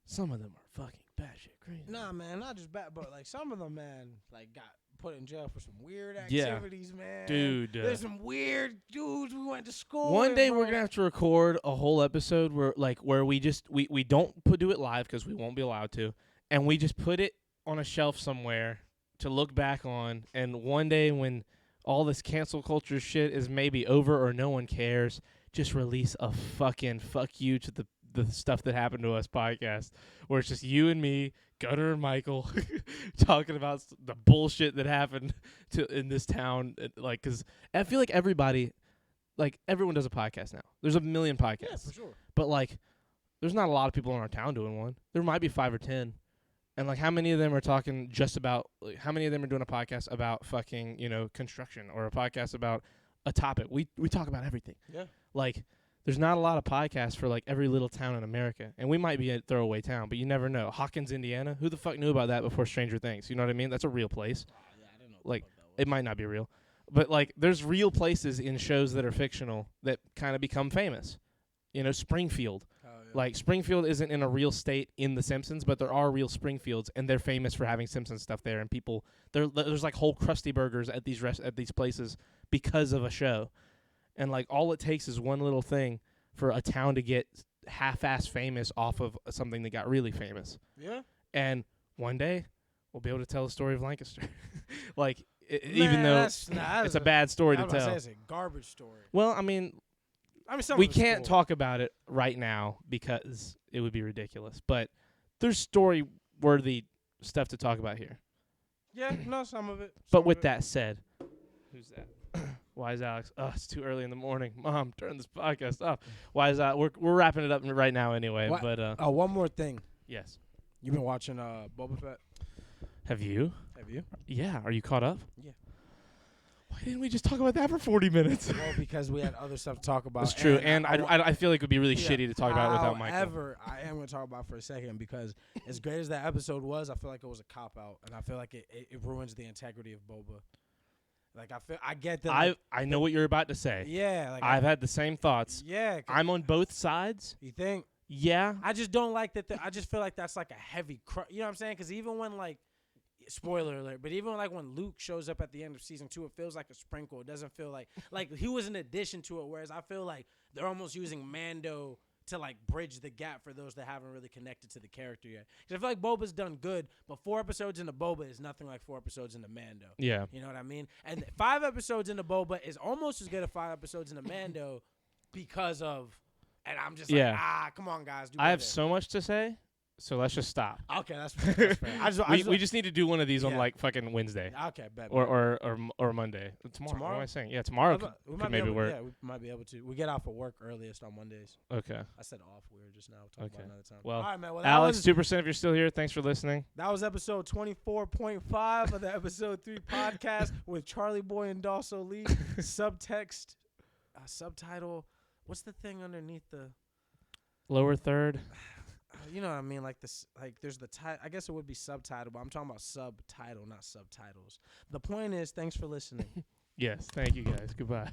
Speaker 1: some of them are fucking batshit crazy.
Speaker 2: Nah, man, not just bad, but like some of them, man, like got put in jail for some weird
Speaker 1: Yeah.
Speaker 2: activities, man.
Speaker 1: Dude,
Speaker 2: There's some weird dudes we went to school
Speaker 1: one
Speaker 2: with,
Speaker 1: day
Speaker 2: bro.
Speaker 1: we're gonna have to record a whole episode where we just we don't do it live because we won't be allowed to, and we just put it on a shelf somewhere to look back on. And one day when all this cancel culture shit is maybe over or no one cares, just release a fucking fuck you to the stuff that happened to us podcast, where it's just you and me, Gunnar and Michael, talking about the bullshit that happened in this town. Like, because I feel like everyone does a podcast now. There's a million podcasts.
Speaker 2: Yeah, for sure.
Speaker 1: But, like, there's not a lot of people in our town doing one. There might be 5 or 10. And, like, how many of them are talking just about, like, how many of them are doing a podcast about fucking, construction, or a podcast about a topic? We talk about everything.
Speaker 2: Yeah.
Speaker 1: Like, there's not a lot of podcasts for, like, every little town in America. And we might be a throwaway town, but you never know. Hawkins, Indiana, who the fuck knew about that before Stranger Things? You know what I mean? That's a real place.
Speaker 2: Yeah, I didn't know
Speaker 1: Like,
Speaker 2: what that was.
Speaker 1: It might not be real. But, like, there's real places in shows that are fictional that kind of become famous. Springfield.
Speaker 2: Oh, yeah.
Speaker 1: Like, Springfield isn't in a real state in The Simpsons, but there are real Springfields, and they're famous for having Simpsons stuff there. And people, there's like whole Krusty Burgers at these places because of a show. And, like, all it takes is one little thing for a town to get half-ass famous off of something that got really famous.
Speaker 2: Yeah.
Speaker 1: And one day, we'll be able to tell the story of Lancaster. Like,
Speaker 2: Man,
Speaker 1: even though
Speaker 2: that's
Speaker 1: it's a bad story
Speaker 2: I
Speaker 1: to
Speaker 2: was about
Speaker 1: tell.
Speaker 2: to say it's a garbage story.
Speaker 1: Well, I mean,
Speaker 2: Some
Speaker 1: we
Speaker 2: of it's
Speaker 1: can't
Speaker 2: cool.
Speaker 1: talk about it right now because it would be ridiculous. But there's story-worthy stuff to talk about here.
Speaker 2: Yeah, no, some of it.
Speaker 1: But
Speaker 2: some
Speaker 1: with
Speaker 2: of it.
Speaker 1: that said, who's that? Why is Alex? Oh, it's too early in the morning. Mom, turn this podcast off. Why is that? We're wrapping it up right now anyway.
Speaker 2: What?
Speaker 1: But
Speaker 2: Oh, one more thing.
Speaker 1: yes.
Speaker 2: You been watching Boba Fett?
Speaker 1: Have you?
Speaker 2: Have you?
Speaker 1: Yeah. Are you caught up?
Speaker 2: Yeah.
Speaker 1: Why didn't we just talk about that for 40 minutes?
Speaker 2: Well, because we had other stuff to talk about.
Speaker 1: That's true. And I feel like it would be really
Speaker 2: yeah,
Speaker 1: shitty to talk about it without Michael.
Speaker 2: However, I am going to talk about it for a second because as great as that episode was, I feel like it was a cop-out. And I feel like it ruins the integrity of Boba. Like, I get that.
Speaker 1: I know what you're about to say.
Speaker 2: Yeah. Like
Speaker 1: I've had the same thoughts.
Speaker 2: Yeah.
Speaker 1: I'm on both sides.
Speaker 2: You think?
Speaker 1: Yeah.
Speaker 2: I just don't like that. I just feel like that's like a heavy you know what I'm saying? Because even when, like, spoiler alert, but even like when Luke shows up at the end of season 2, it feels like a sprinkle. It doesn't feel like he was an addition to it, whereas I feel like they're almost using Mando to like bridge the gap for those that haven't really connected to the character yet. Because I feel like Boba's done good, but 4 episodes into Boba is nothing like 4 episodes into Mando.
Speaker 1: Yeah.
Speaker 2: You know what I mean? And 5 episodes into Boba is almost as good as 5 episodes into Mando because of, and I'm just like, come on, guys. Do
Speaker 1: I have
Speaker 2: better.
Speaker 1: so much to say, So let's just stop.
Speaker 2: Okay, that's fair. That's fair.
Speaker 1: We just need to do one of these on
Speaker 2: Yeah.
Speaker 1: like fucking Wednesday
Speaker 2: Okay, bet.
Speaker 1: or Monday. Tomorrow. What am I saying? Yeah, tomorrow
Speaker 2: We
Speaker 1: could maybe work.
Speaker 2: Yeah, we might be able to. We get out for work earliest on Mondays.
Speaker 1: Okay.
Speaker 2: I said off. We were just now talking about another time.
Speaker 1: Well,
Speaker 2: all right, man. Well,
Speaker 1: Alex, 2%. If you're still here, thanks for listening.
Speaker 2: that was episode 24.5 of the episode 3 podcast with Charlie Boy and Dawso Lee. Subtext, subtitle. What's the thing underneath the?
Speaker 1: Lower third.
Speaker 2: You know what I mean? Like this. Like there's the title. I guess it would be subtitle, but I'm talking about subtitle, not subtitles. The point is, thanks for listening.
Speaker 1: Yes. Thank you guys. Goodbye.